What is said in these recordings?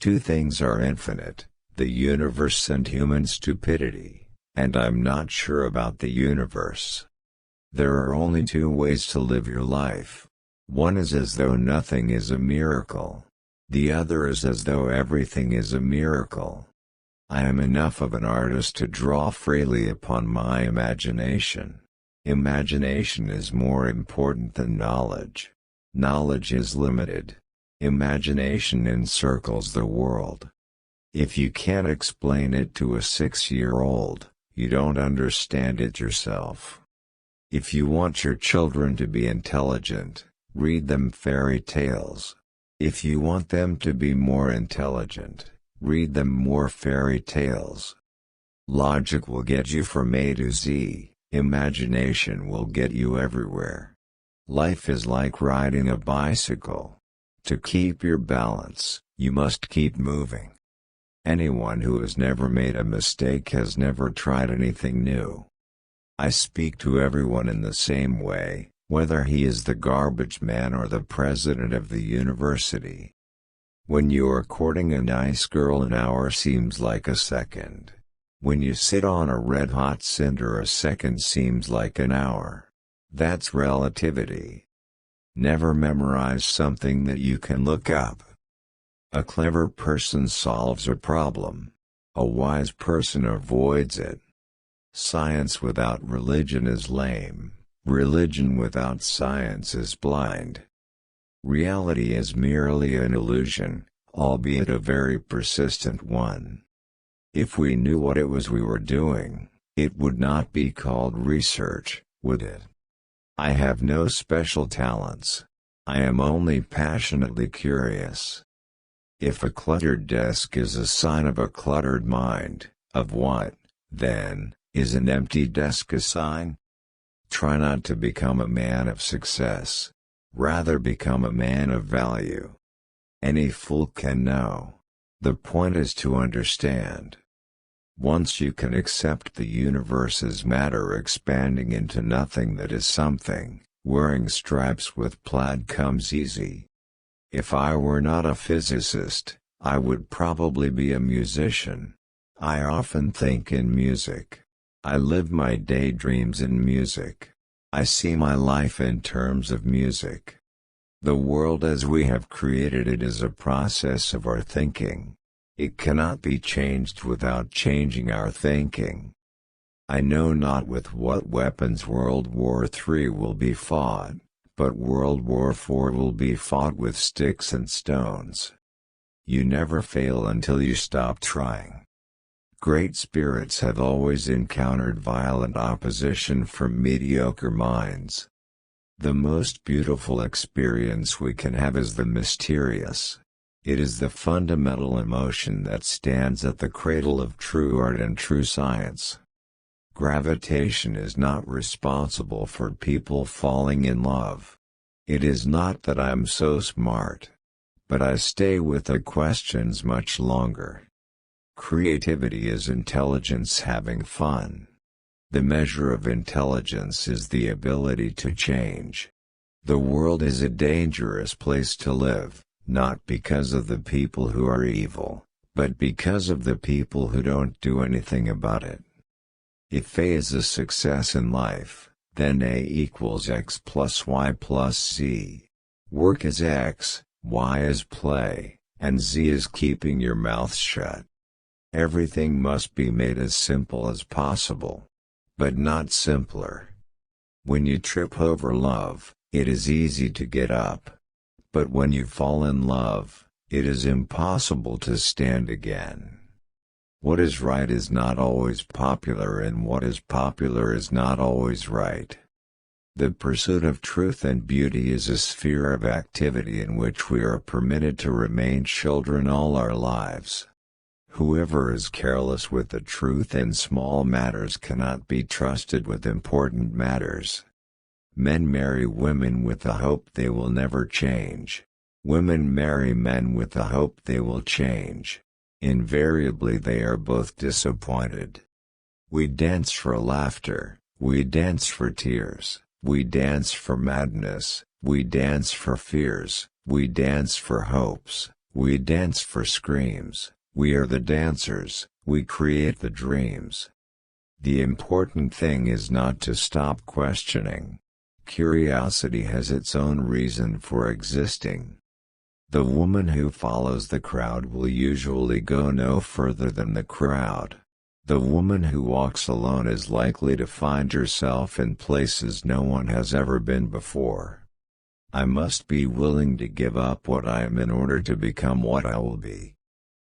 Two things are infinite, the universe and human stupidity, and I'm not sure about the universe. There are only two ways to live your life. One is as though nothing is a miracle. The other is as though everything is a miracle. I am enough of an artist to draw freely upon my imagination. Imagination is more important than knowledge. Knowledge is limited. Imagination encircles the world. If you can't explain it to a 6-year-old, you don't understand it yourself. If you want your children to be intelligent, read them fairy tales. If you want them to be more intelligent, read them more fairy tales. Logic will get you from A to Z, imagination will get you everywhere. Life is like riding a bicycle. To keep your balance, you must keep moving. Anyone who has never made a mistake has never tried anything new. I speak to everyone in the same way, whether he is the garbage man or the president of the university. When you are courting a nice girl, an hour seems like a second. When you sit on a red-hot cinder, a second seems like an hour. That's relativity. Never memorize something that you can look up. A clever person solves a problem. A wise person avoids it. Science without religion is lame. Religion without science is blind. Reality is merely an illusion, albeit a very persistent one. If we knew what it was we were doing, it would not be called research, would it? I have no special talents. I am only passionately curious. If a cluttered desk is a sign of a cluttered mind, of what, then, is an empty desk a sign? Try not to become a man of success. Rather become a man of value. Any fool can know. The point is to understand. Once you can accept the universe as matter expanding into nothing that is something, wearing stripes with plaid comes easy. If I were not a physicist, I would probably be a musician. I often think in music. I live my daydreams in music. I see my life in terms of music. The world as we have created it is a process of our thinking. It cannot be changed without changing our thinking. I know not with what weapons World War III will be fought, but World War IV will be fought with sticks and stones. You never fail until you stop trying. Great spirits have always encountered violent opposition from mediocre minds. The most beautiful experience we can have is the mysterious. It is the fundamental emotion that stands at the cradle of true art and true science. Gravitation is not responsible for people falling in love. It is not that I'm so smart. But I stay with the questions much longer. Creativity is intelligence having fun. The measure of intelligence is the ability to change. The world is a dangerous place to live. Not because of the people who are evil, but because of the people who don't do anything about it. If A is a success in life, then A equals X plus Y plus Z. Work is X, Y is play, and Z is keeping your mouth shut. Everything must be made as simple as possible. But not simpler. When you trip over love, it is easy to get up. But when you fall in love, it is impossible to stand again. What is right is not always popular, and what is popular is not always right. The pursuit of truth and beauty is a sphere of activity in which we are permitted to remain children all our lives. Whoever is careless with the truth in small matters cannot be trusted with important matters. Men marry women with the hope they will never change. Women marry men with the hope they will change. Invariably they are both disappointed. We dance for laughter, we dance for tears, we dance for madness, we dance for fears, we dance for hopes, We dance for screams, we are the dancers, we create the dreams. The important thing is not to stop questioning. Curiosity has its own reason for existing. The woman who follows the crowd will usually go no further than the crowd. The woman who walks alone is likely to find herself in places no one has ever been before. I must be willing to give up what I am in order to become what I will be.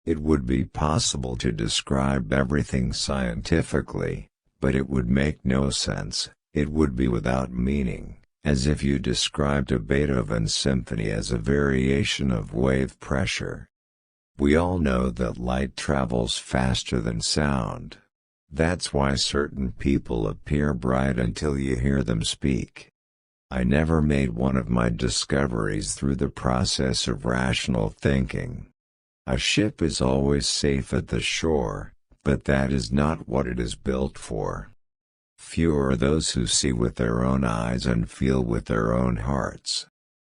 It would be possible to describe everything scientifically, but it would make no sense. It would be without meaning, as if you described a Beethoven symphony as a variation of wave pressure. We all know that light travels faster than sound. That's why certain people appear bright until you hear them speak. I never made one of my discoveries through the process of rational thinking. A ship is always safe at the shore, but that is not what it is built for. Few are those who see with their own eyes and feel with their own hearts.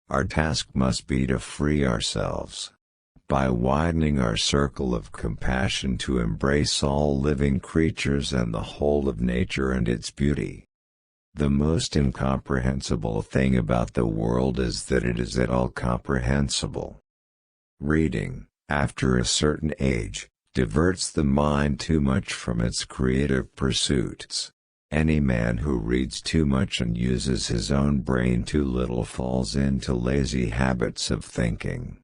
Our task must be to free ourselves, by widening our circle of compassion to embrace all living creatures and the whole of nature and its beauty. The most incomprehensible thing about the world is that it is at all comprehensible. Reading, after a certain age, diverts the mind too much from its creative pursuits. Any man who reads too much and uses his own brain too little falls into lazy habits of thinking.